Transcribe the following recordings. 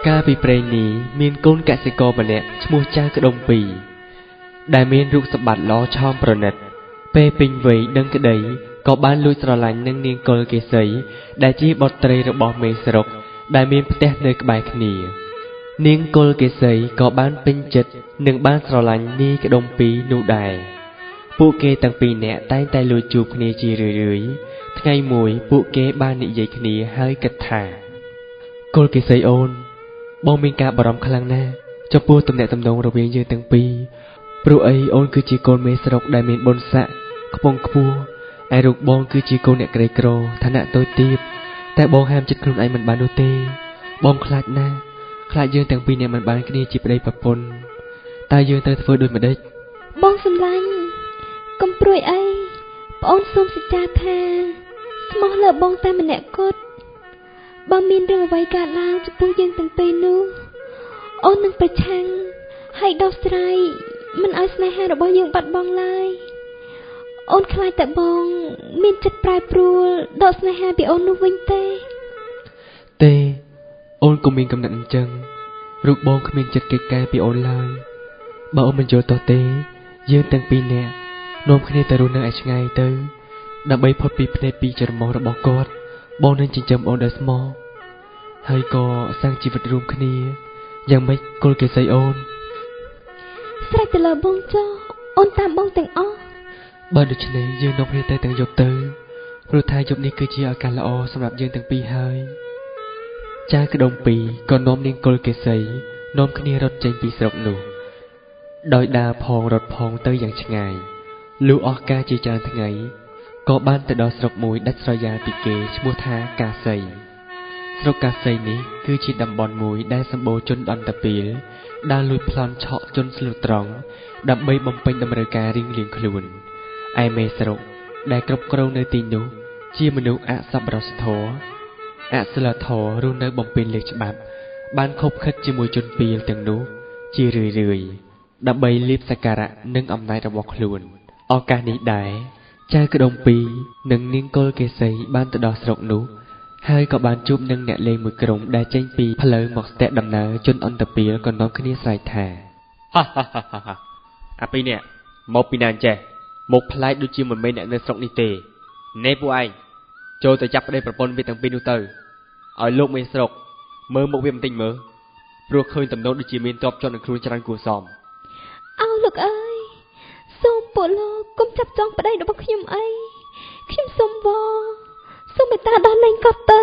ការពីព្រេងនេះមានកូនកសិករម្នាក់ឈ្មោះចៅក្ដុំពីរដែលមានរូបសម្បត្តិល្អឆោមប្រណិតពេលពេញវ័យដឹងក្តីក៏បានលួចស្រឡាញ់នឹងនាងកុលកេសីដែលជាបុត្រីរបស់មេស្រុកដែលមានផ្ទះនៅក្បែរគ្នានាងកុលកេសីក៏បានពេញចិត្តនិងបានស្រឡាញ់នាយក្ដុំពីរនោះដែរពួកគេទាំងពីរនាក់តែងតែលួចជួបគ្នាជារឿយៗថ្ងៃមួយពួកគេបាននិយាយគ្នាហើយគិតថាកុលកេសីអូនបងមានការបារម្ភខ្លាំងណាស់ចំពោះទំនាក់ទំនងរវាងយើងទាំងពីរព្រោះអីអូនគឺជាកូនមេស្រុកដែលមានបុណ្យស័ក្តិខ្ពង់ខ្ពស់ឯរូបបងគឺជាកូនអ្នកក្រីក្រឋានៈតូចទាបតែបងហាមចិត្តខ្លួនឯងមិនបាននោះទេបងខ្លាចណាស់ខ្លាចយើងទាំងពីរនាក់មិនបានគ្នាជាប្តីប្រពន្ធតែយើងត្រូវធ្វើដូចម្ដេចបងសម្លាញ់កុំព្រួយអីប្អូនសូមសច្ចាថាស្មោះលើបងតែម្នាក់គត់បើមានរឿងអ្វីកើតឡើងចំពោះយើងទាំងពីរនោះអូននឹងប្រឆាំងហើយដោះស្រាយមិនឲ្យស្នេហារបស់យើងបាត់បង់ឡើយអូនខ្លាចតែបងមានចិត្តប្រែប្រួលដកស្នេហាពីអូននោះវិញទេអូនកុំមានកំណត់អញ្ចឹងរូបបងគ្មានចិត្តកិច្ចការពីអូនឡើយបើអូនមិនយល់ទោះទេយើងទាំងពីរនាក់នាំគ្នាទៅរស់នៅឯឆ្ងាយទៅដើម្បីផុតពីភ្នែកពីច្រមុះរបស់គាត់បងនឹងចិញ្ចឹមអូនដោយស្មោះហើយក៏សាងជីវិតរួមគ្នាយ៉ាងម៉េចកុលកេសីអូនស្រេចទៅលើបងចុះអូនតាមបងទាំងអស់បើដូច្នេះយើងនាំគ្នាទៅទាំងយប់ទៅព្រោះថាយប់នេះគឺជាឱកាសល្អសម្រាប់យើងទាំងពីរហើយចៅក្ដុំពីរក៏នាំនាងកុលកេសីនាំគ្នារត់ចេញពីស្រុកនោះដោយដើរផងរត់ផងទៅយ៉ាងឆ្ងាយលុះអស់ការជាច្រើនថ្ងៃក៏បានទៅដល់ស្រុកមួយដាច់ស្រយាលពីគេឈ្មោះថាកាសីស្រុកកាសីនេះគឺជាតំបន់មួយដែលសម្បូរជនអន្តពាលដើរលួចប្លន់ឆក់ជនស្លូតត្រង់ដើម្បីបំពេញតម្រូវការរៀងៗខ្លួនឯមេស្រុកដែលគ្រប់គ្រងនៅទីនោះជាមនុស្សអសប្បុរសធម៌អសិលធម៌រស់នៅបំពេញលើច្បាប់បានខົບខិតជាមួយជនពាលទាំងនោះជារឿយៗដើម្បីលាភសក្ការៈនិងអំណាចរបស់ខ្លួនឱកាសនេះដែរចៅក្ដុំពីរនិងនាងកុលកេសីបានទៅដល់ស្រុកនោះហើយក៏បានជួបនឹងអ្នកលេងមួយក្រុមដែលចេញពីផ្លូវមកស្ទាក់ដំណើរជនអន្តពាលក៏នាំគ្នាស្រែកថាអាពីរនាក់មកពីណាអញ្ចេះមកផ្លែកដូចជាមិនមែនអ្នកនៅស្រុកនេះទេណែពួកឯងចូលទៅចាប់ប្តីប្រពន្ធវាទាំងពីរនោះទៅឲ្យលោកមេស្រុកមើលមុខវាបន្តិចមើលព្រោះឃើញតំណូតដូចជាមានទ្រព្យជាប់នឹងខ្លួនច្រើនគួរសមអោលោកអើយសូមពួកលោកកុំចាប់ចងប្តីរបស់ខ្ញុំអីខ្ញុំសូមវល់សូមមេត្តាដោះលែងគាត់ទៅ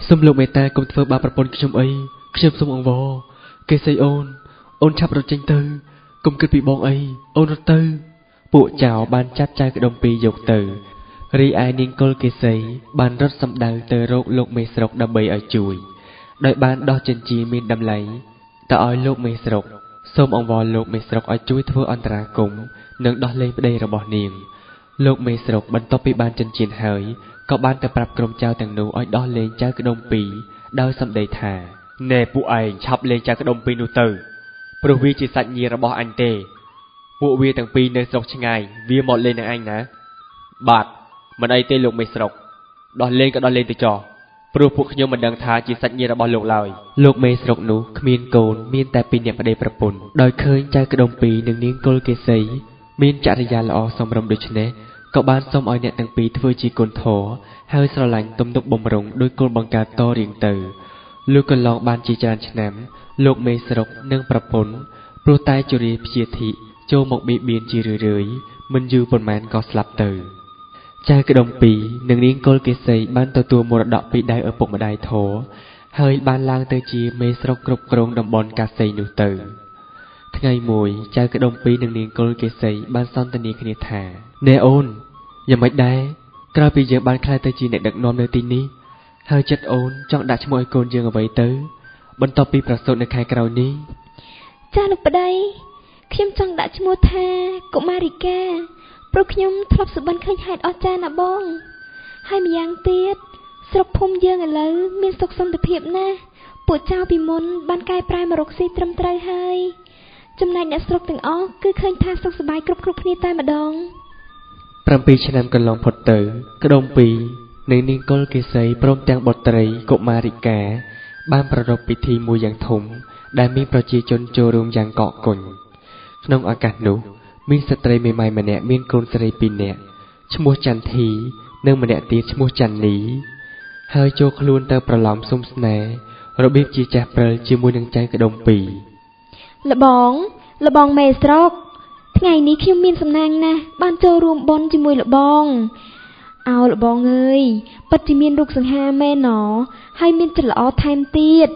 សូមលោកមេត្តាកុំធ្វើបាបប្រពន្ធខ្ញុំអីខ្ញុំសូមអង្វរកេសីអូនឆាប់រត់ចេញទៅកុំគិតពីបងអីអូនរត់ទៅពួកចៅបានចាប់ចៅក្ដុំពីរយកទៅរីឯនាងកុលកេសីបានរត់សម្ដៅទៅរកលោកមេស្រុកដើម្បីឲ្យជួយដោយបានដោះចិញ្ចៀនមានតម្លៃទៅឲ្យលោកមេស្រុកសូមអង្វរលោកមេស្រុកឲ្យជួយធ្វើអន្តរាគមន៍និងដោះលែងប្តីរបស់នាងលោកមេស្រុកបន្ទាប់ពីបានចិញ្ចៀនហើយក៏បានទៅប្រាប់ក្រុមចៅទាំងនោះឲ្យដោះលែងចៅក្ដុំពីរដោយសម្ដីថាណែពួកឯងឆាប់លែងចៅក្ដុំពីរនោះទៅព្រោះវាជាសាច់ញាតិរបស់អញទេពួកវាទាំងពីរនៅស្រុកឆ្ងាយវាមកលេងនឹងអញណាបាទមិនអីទេលោកមេស្រុកដោះលែងក៏ដោះលែងទៅចោះព្រោះពួកខ្ញុំមិនដឹងថាជាសាច់ញាតិរបស់លោកឡើយលោកមេស្រុកនោះគ្មានកូនមានតែពីរនាក់ប្តីប្រពន្ធដោយឃើញចៅក្ដុំពីរនិងនាងកុលកេសីមានចរិយាល្អសមរម្យដូច្នេះក៏បានសុំឲ្យអ្នកទាំងពីរធ្វើជាកូនធរហើយស្រឡាញ់ទំនុកបំរុងដោយគោលបង្កើតតរៀងទៅលុះកន្លងបានជាច្រើនឆ្នាំលោកមេស្រុកនិងប្រពន្ធព្រោះតែជរាព្យាធិចូលមកបៀតបៀនជារឿយៗមិនយូរប៉ុន្មានក៏ស្លាប់ទៅចៅក្ដុំពីរនិងនាងកុលកេសីបានទទួលមរតកពីដៃឪពុកម្ដាយធរហើយបានឡើងទៅជាមេស្រុកគ្រប់គ្រងតំបន់កាសីនោះទៅថ្ងៃមួយចៅក្ដុំពីរនិងនាងកុលកេសីបានសន្ទនាគ្នាថាណែអូនយ៉ាងម៉េចដែរក្រោយពីយើងបានក្លាយទៅជាអ្នកដឹកនាំនៅទីនេះហើយចិត្តអូនចង់ដាក់ឈ្មោះឲ្យកូនយើងអ្វីទៅបន្ទាប់ពីប្រសូតនៅខែក្រោយនេះចាលោកប្តីខ្ញុំចង់ដាក់ឈ្មោះថាកុមារិកាព្រោះខ្ញុំធ្លាប់សុបិនឃើញហេតុអស្ចារ្យណាបងហើយម្យ៉ាងទៀតស្រុកភូមិយើងឥឡូវមានសុខសន្តិភាពណាស់ពួកចៅពីមុនបានកែប្រែមករកស៊ីត្រឹមត្រូវហើយចំណែកអ្នកស្រុកទាំងអស់គឺឃើញថាសុខសប្បាយគ្រប់គ្នាតែម្ដង7 ឆ្នាំកន្លងផុតទៅក្ដុំពីរនិងនាងកុលកេសីព្រមទាំងបុត្រីកុមារិកា បានប្រារព្ធពិធីមួយយ៉ាងធំដែលមានប្រជាជនចូលរួមយ៉ាងកកកុញក្នុងឱកាសនោះមានស្ត្រីមេម៉ាយម្នាក់មានកូនស្រី2នាក់ឈ្មោះចន្ទធីនិងម្នាក់ទៀតឈ្មោះច័ន្ទនីហើយចូលខ្លួនទៅប្រឡំសុំស្នេហ៍របៀបជាចាស់ព្រិលជាមួយនឹងចៅក្ដុំពីរលបងមេស្រុកថ្ងៃនេះខ្ញុំមានសំណាងណាស់បានចូលរួមបុណ្យជាមួយលបងអោលបងអើយពិតជាមានរូបសង្ហាមែនណហើយមានចិត្តល្អថែមទៀត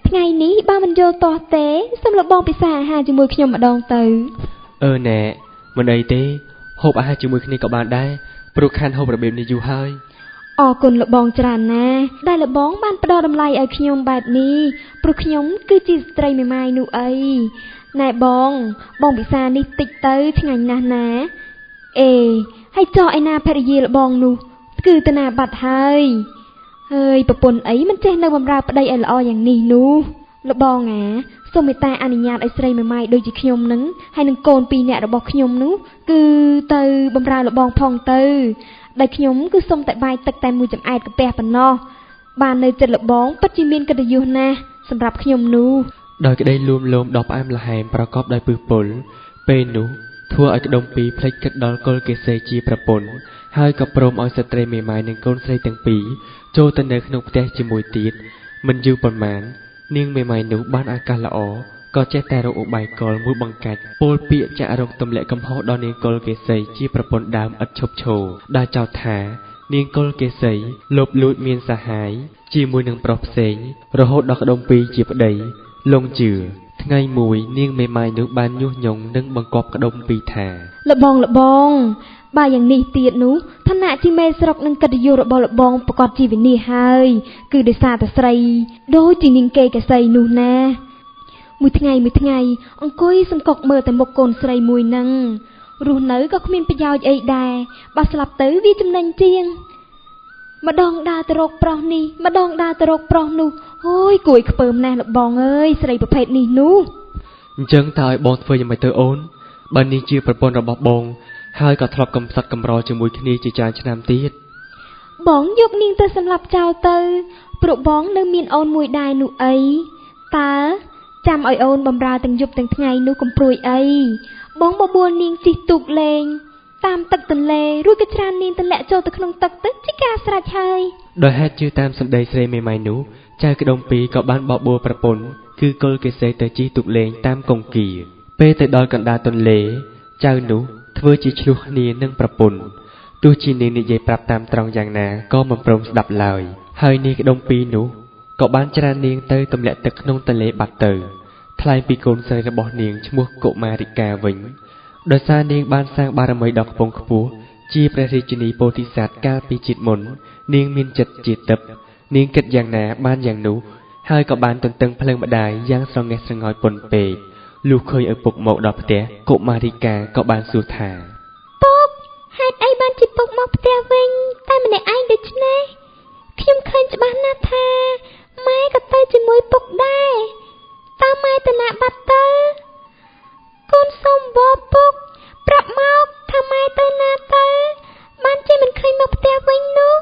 ថ្ងៃនេះបើមិនយល់តោះទេសូមលបងពិសាអាហារជាមួយខ្ញុំម្ដងទៅណែមិនអីទេហូបអាហារជាមួយគ្នាក៏បានដែរព្រោះខានហូបរបៀបនេះយូរហើយអរគុណលបងច្រើនណាស់ដែលលបងបានផ្ដល់តម្លៃឲ្យខ្ញុំបែបនេះព្រោះខ្ញុំគឺជាស្ត្រីមេម៉ាយនោះអីណែបងពិសានេះតិចទៅឆ្ងាញ់ណាស់ណាហើយចោះឯណាភរិយាលបងនោះគឺតាណាបាត់ហើយប្រពន្ធអីមិនចេះនៅបំរើប្តីឲ្យល្អយ៉ាងនេះនោះលបងសូមមេត្តាអនុញ្ញាតឲ្យស្រីមេម៉ាយដូចជាខ្ញុំនឹងហើយនឹងកូន2នាក់របស់ខ្ញុំនោះគឺទៅបំរើលបងផងទៅដែលខ្ញុំគឺសុំតែបាយទឹកតែមួយចំអែតកាពះប៉ុណ្ណោះបាននៅចិត្តលបងពិតជាមានកិត្តិយសណាស់សម្រាប់ខ្ញុំនោះដោយក្តីលួមលោមដល់ផ្អែមល្ហែមប្រកបដោយពឹសពុលពេលនោះធ្វើឲ្យក្ដុំពីរភ្លេចគិតដល់កុលកេសីជាប្រពន្ធហើយក៏ព្រមឲ្យស្ត្រីមេម៉ាយនិងកូនស្រីទាំងពីរចូលទៅនៅក្នុងផ្ទះជាមួយទៀតមិនយូរប៉ុន្មាននាងមេម៉ាយនោះបានឱកាសល្អក៏ចេះតែរកឧបាយកលមួយបង្កាច់ពោលពាក្យចាក់រកទម្លាក់កំហុសដល់នាងកុលកេសីជាប្រពន្ធដើមឥតឈប់ឈរដែលចោទថានាងកុលកេសីលបលួចមានសហាយជាមួយនឹងប្រុសផ្សេងរហូតដល់ក្ដុំពីរជាប្តីលងជឿថ្ងៃមួយនាងមេម៉ាយនោះបានញុះញង់និងបង្គាប់ក្ដុំពីរថាលបងបើយ៉ាងនេះទៀតនោះឋានៈជាមេស្រុកនិងកិត្តិយសរបស់លបងប្រកាសជាវិនាសហើយគឺដោយសារតែស្រីដូចជានាងកេសីនោះណាមួយថ្ងៃអង្គុយសង្កត់មើលតែមុខកូនស្រីមួយនឹងរស់នៅក៏គ្មានប្រយោជន៍អីដែរបើស្លាប់ទៅវាចំណេញជាងម្ដងដើរទៅរកប្រុសនេះម្ដងដើរទៅរកប្រុសនោះអូយគួយខ្ពើមណាស់លបងអើយស្រីប្រភេទនេះនោះអញ្ចឹងតើឲ្យបងធ្វើយ៉ាងម៉េចទៅអូនបើនេះជាប្រពន្ធរបស់បងហើយក៏ធ្លាប់កំសត់កំរជាមួយគ្នាជាច្រើនឆ្នាំទៀតបងយកនាងទៅសម្លាប់ចោលទៅព្រោះបងនៅមានអូនមួយដែរនោះអីតើចាំឲ្យអូនបំរើទាំងយប់ទាំងថ្ងៃនោះកំព្រួយអីបងបបួលនាងជិះទូកលេងតាមទឹកទន្លេរួចក៏ច្រាននាងទម្លាក់ចូលទៅក្នុងទឹកទៅជាការស្រេចហើយដោយហេតុជឿតាមសម្ដីស្រីមេម៉ាយនោះចៅក្ដុំពីរក៏បានបបួលប្រពន្ធគឺកុលកេសីទៅជិះទូកលេងតាមកង្គីពេលទៅដល់កណ្ដាលទន្លេចៅនោះធ្វើជាឆ្លោះគ្នានឹងប្រពន្ធទោះជានាងនិយាយប្រាប់តាមត្រង់យ៉ាងណាក៏មិនព្រមស្ដាប់ឡើយហើយនាងក្ដុំពីរនោះក៏បានច្រាននាងទៅទម្លាក់ទឹកក្នុងទន្លេបាត់ទៅថ្លែងពីកូនស្រីរបស់នាងឈ្មោះកុមារិកាវិញដោយសារនាងបានសាងបារមីដ៏ខ្ពង់ខ្ពស់ជាព្រះរាជិនីពោធិសត្វកាលពីជាតិមុននាងមានចិត្តជាទឹកនាងគិតយ៉ាងណាបានយ៉ាងនោះហើយក៏បានទន្ទឹងភ្លើងម្ដាយយ៉ាងស្រងេះស្រងោចពន់ពេកលុះឃើញឪពុកមកដល់ផ្ទះកុមារិកាក៏បានសួរថាពុកហេតុអីបានជាពុកមកផ្ទះវិញតែម្នាក់ឯងដូច្នេះខ្ញុំឃើញច្បាស់ណាស់ថាម៉ែក៏ទៅជាមួយពុកដែរតើម៉ែទៅណាបាត់ទៅកូនសុំបបពុកប្រាប់មកថាម៉ែទៅណាទៅបានជាមិនឃើញមកផ្ទះវិញនោះ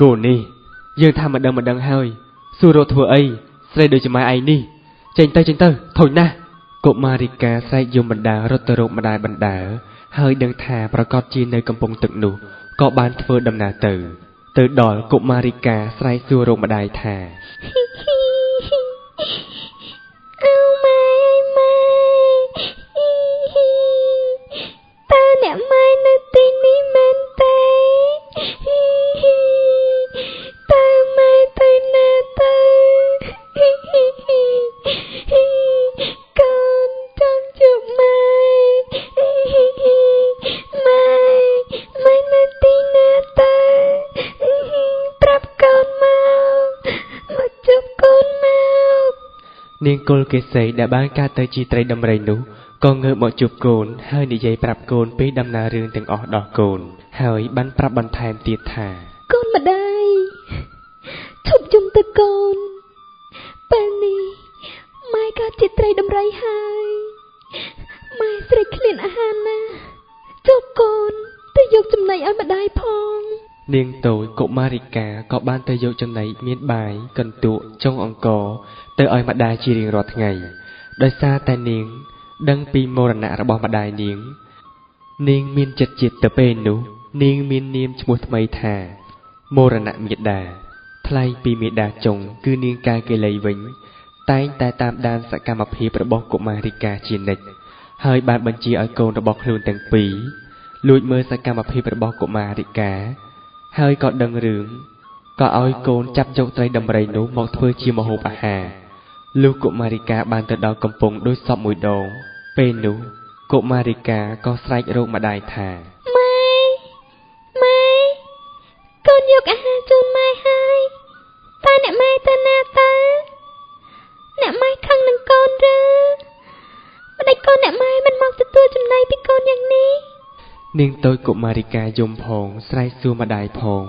កូននេះយើងថាមិនដឹងហើយសួររកធ្វើអីស្រីដូចជាម៉ែឯងនេះចេញទៅធុញណាស់កុមារិកាស្រែកយំបណ្ដារត់ទៅរកម្ដាយបណ្ដាហើយដឹងថាប្រកាសជានៅកំពង់ទឹកនោះក៏បានធ្វើដំណើរទៅដល់កុមារិកាស្រែកសួររកម្ដាយថាអូម៉ែតើអ្នកម៉ែនៅទីនេះមែនទេតើម៉ែទៅណាទៅកូនចង់ជួបម៉ែនៅទីណាទៅប្រាប់កូនមកជួបកូនមកនាងកុលកេសីដែលបានកើតទៅជាត្រីដំរីនោះក៏ងើបមកជួបកូនហើយនិយាយប្រាប់កូនពីដំណើររឿងទាំងអស់ដល់កូនហើយបានប្រាប់បន្ថែមទៀតថាកូនម្ដាយឈប់យំទៅកូនពេលនេះម៉ែក៏ជាត្រីដំរីហើយម៉ែស្រេកឃ្លានអាហារណាចូលកូនទៅយកចំណីឲ្យម្ដាយផង នាងតូចកុមារិកាក៏បានទៅយកចំណីមានបាយកន្ទក់ចុងអង្គរទៅឲ្យម្ដាយជារៀងរាល់ថ្ងៃដោយសារតែនាងដឹងពីមរណៈរបស់ម្ដាយនាងមានចិត្តជាតិទៅពេលនោះនាងមាននាមឈ្មោះថ្មីថាមរណៈមេដាថ្លៃពីមេដាចុងគឺនាងកាកេលីវិញតែងតែតាមដានសកម្មភាពរបស់កុមារិកាជានិច្ចហើយបានបញ្ជាឲ្យកូនរបស់ខ្លួនទាំងពីរលួចមើលសកម្មភាពរបស់កុមារិកាហើយក៏ដឹងរឿងក៏ឲ្យកូនចាប់យកត្រីដំរីនោះមកធ្វើជាម្ហូបអាហារលុះកុមារិកាបានទៅដល់កំពង់ដោយសពមួយដងពេលនោះកុមារិកាក៏ស្រែករកម្ដាយថាម៉ែកូនយកអាហារជូនម៉ែហើយតើអ្នកម៉ែទៅណាទៅអ្នកម៉ែខឹងនឹងកូនឬម្ដេចកូនអ្នកម៉ែមិនមកទទួលចំណីពីកូនយ៉ាងនេះនាងតូចកុមារិកាយំផងស្រែកសួរម្ដាយផង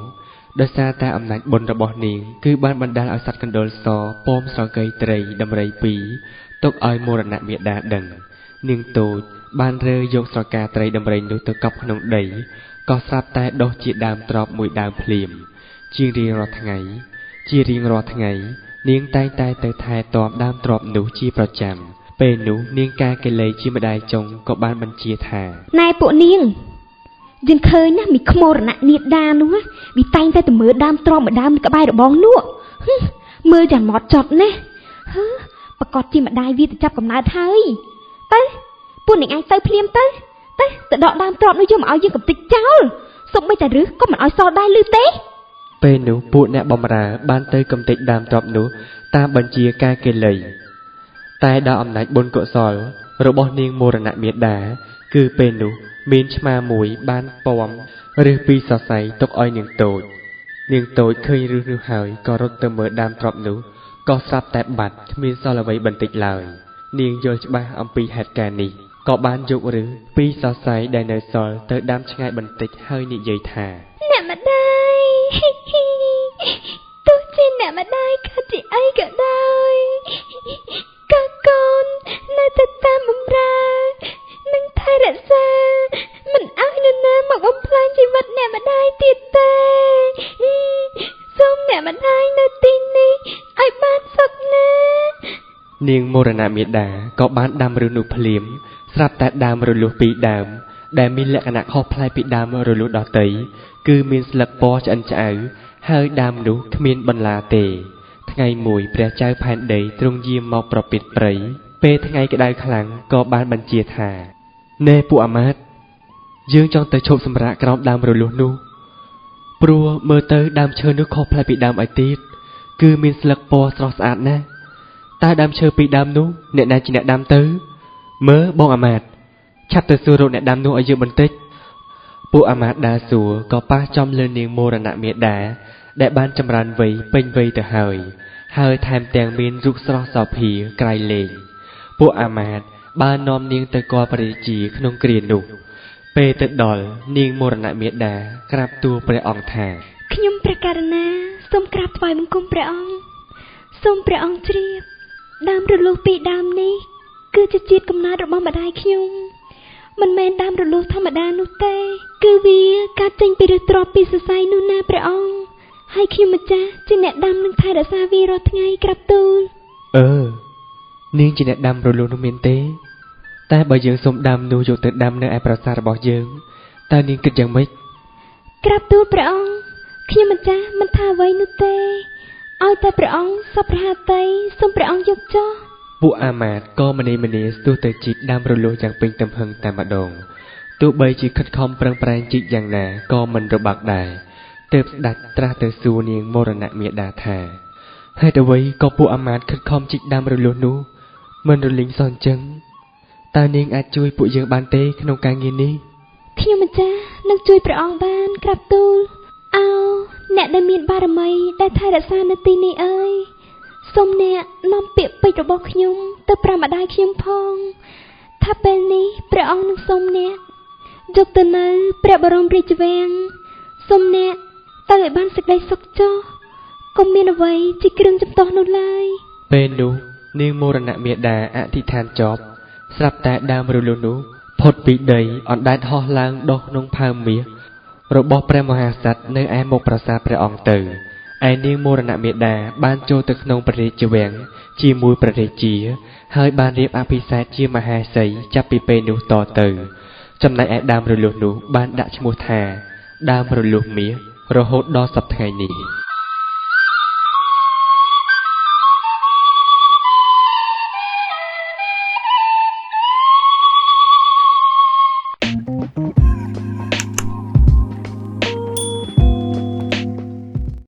ដោយសារតែអំណាចបុណ្យរបស់នាងគឺបានបណ្ដាលឲ្យសត្វកណ្ដុរសពំស្រកីត្រីដំរីពីរទុកឲ្យមរណៈមេដាដឹងនាងតូចបានរើយកស្រកាត្រីដំរីនោះទៅកប់ក្នុងដីក៏ស្រាប់តែដុះជាដើមទ្របមួយដើមភ្លាមជារៀងរាល់ថ្ងៃនាងតែងតែទៅថែទាំដើមទ្របនោះជាប្រចាំពេលនោះនាងកាកេលីជាម្ដាយចុងក៏បានបញ្ជាថាណែពួកនាងយើងឃើញណាមីខ្មោរណៈនាដានោះវាតែងតែទៅមើលដើមទ្របមួយដើមក្បែររបងនោះមើលយ៉ាងម៉ត់ចត់ណាស់ប្រកាសជាម្ដាយវាទៅចាប់កំណើតហើយទៅពួកនាងឯងទៅភ្លាមទៅដកដើមទ្របនោះយកមកឲ្យយើងកំទេចចោលសុំមិនតែរឹសក៏មិនឲ្យសល់ដែរឮទេពេលនោះពួកអ្នកបម្រើបានទៅកំទេចដើមទ្របនោះតាមបញ្ជាកាកេលីតែដោយអំណាចបុណ្យកុសលរបស់នាងមរណៈមេដាគឺពេលនោះមានឆ្មាមួយបានពំរើសពីសរសៃទុកឲ្យនាងតូចឃើញរើសនោះហើយក៏រត់ទៅមើលដើមទ្របនោះក៏ស្រាប់តែបាត់គ្មានសល់អ្វីបន្តិចឡើយនាងយល់ច្បាស់អំពីហេតុការណ៍នេះក៏បានយករើសពីសរសៃដែលនៅសល់ទៅដាំឆ្ងាយបន្តិចហើយនិយាយថាអ្នកម្ដាយទោះជាអ្នកម្ដាយក៏ជាអីក៏ដោយក៏កូននៅតែតាមបម្រើនឹងថែរក្សាមិនឲ្យនរណាមកបំផ្លាញជីវិតអ្នកម្ដាយទៀតទេសូមអ្នកម្ដាយនៅទីនេះឲ្យបានសុខណានាងមរណៈមេដាក៏បានដាំរើសនោះភ្លាមស្រាប់តែដើមរលួសពីរដើមដែលមានលក្ខណៈខុសប្លែកពីដើមរលួសដទៃគឺមានស្លឹកពណ៌ឆ្អិនឆ្អៅហើយដើមនោះគ្មានបន្លាទេថ្ងៃមួយព្រះចៅផែនដីទ្រង់យាងមកប្រពិតព្រៃពេលថ្ងៃក្តៅខ្លាំងក៏បានបញ្ជាថាណែពួកអាមាត្យយើងចង់ទៅឈប់សម្រាកក្រោមដើមរលួសនោះព្រោះមើលទៅដើមឈើនោះខុសប្លែកពីដើមឯទៀតគឺមានស្លឹកពណ៌ស្រស់ស្អាតណាស់តើដើមឈើពីរដើមនោះអ្នកណាជាអ្នកដាំទៅមើលបងអាមាត្យឆាប់ទៅសួររកអ្នកដាំនោះឲ្យយើងបន្តិចពួកអាមាត្យដើរសួរក៏ប៉ះចំលើនាងមរណៈមេដាដែលបានចម្រើនវ័យពេញវ័យទៅហើយថែមទាំងមានរូបស្រស់សោភាក្រៃលែងពួកអាមាត្យបាននាំនាងទៅគាល់ព្រះរាជាក្នុងគ្រានោះពេលទៅដល់នាងមរណៈមេដាក្រាបទូលព្រះអង្គថាខ្ញុំព្រះករុណាសូមក្រាបថ្វាយបង្គំព្រះអង្គសូមព្រះអង្គជ្រាបដើមរលួសពីរដើមនេះគឺជាជាតិកំណើតរបស់ម្ដាយខ្ញុំមិនមែនដើមរលួសធម្មតានោះទេគឺវាកើតចេញពីឫសទ្របពីសរសៃនោះណាព្រះអង្គហើយខ្ញុំម្ចាស់ជាអ្នកដាំនឹងថែរក្សាវារាល់ថ្ងៃក្រាបទូលនាងជាអ្នកដាំរលួសនោះមែនទេតែបើយើងសុំដាំនោះយកទៅដាំនៅឯប្រាសាទរបស់យើងតើនាងគិតយ៉ាងម៉េចក្រាបទូលព្រះអង្គខ្ញុំម្ចាស់មិនថាអ្វីនោះទេឲ្យតែព្រះអង្គសពព្រះហត្ថីសូមព្រះអង្គយកចុះពួកអាមាត្យក៏ម្នេស្ទុះទៅជីកដាំរលួសយ៉ាងពេញទំហឹងតែម្ដងទោះបីជាខិតខំប្រឹងប្រែងជីកយ៉ាងណាក៏មិនរបាក់ដែរទើបស្ដេចត្រាស់ទៅសួរនាងមរណៈមេដាថាហេតុអ្វីក៏ពួកអាមាត្យខិតខំជីកដាំរលួសនោះមិនរលីងសោះអញ្ចឹងតើនាងអាចជួយពួកយើងបានទេក្នុងការងារនេះខ្ញុំម្ចាស់នឹងជួយព្រះអង្គបានក្រាបទូលអ្នកដែលមានបារមីដែលថែរក្សានៅទីនេះអើយសូមអ្នកនាំពាក្យពេចន៍របស់ខ្ញុំទៅប្រាប់ម្ដាយខ្ញុំផងថាពេលនេះព្រះអង្គនឹងសូមអ្នកយកទៅនៅព្រះបរមរាជវាំងសូមអ្នកទៅឲ្យបានសេចក្តីសុខចុះកុំមានអ្វីជាគ្រឿងចំទាស់នោះឡើយពេលនោះនាងមរណៈមេដាអធិដ្ឋានចប់ស្រាប់តែដើមរលួសនោះផុតពីដីអណ្ដែតហោះឡើងដុះក្នុងផើងមាស របស់ព្រះមហាក្សត្រនៅឯមុខប្រាសាទព្រះអង្គទៅឯនាងមរណមេតាបានចូលទៅក្នុងព្រះរាជវាំងជាមួយព្រះរាជាហើយបានរៀបអភិសេកជាមហេសីចាប់ពីពេលនោះតទៅចំណែកឯដើមរលួសនោះបានដាក់ឈ្មោះថាដើមរលួសមាសរហូតដល់សព្វថ្ងៃនេះ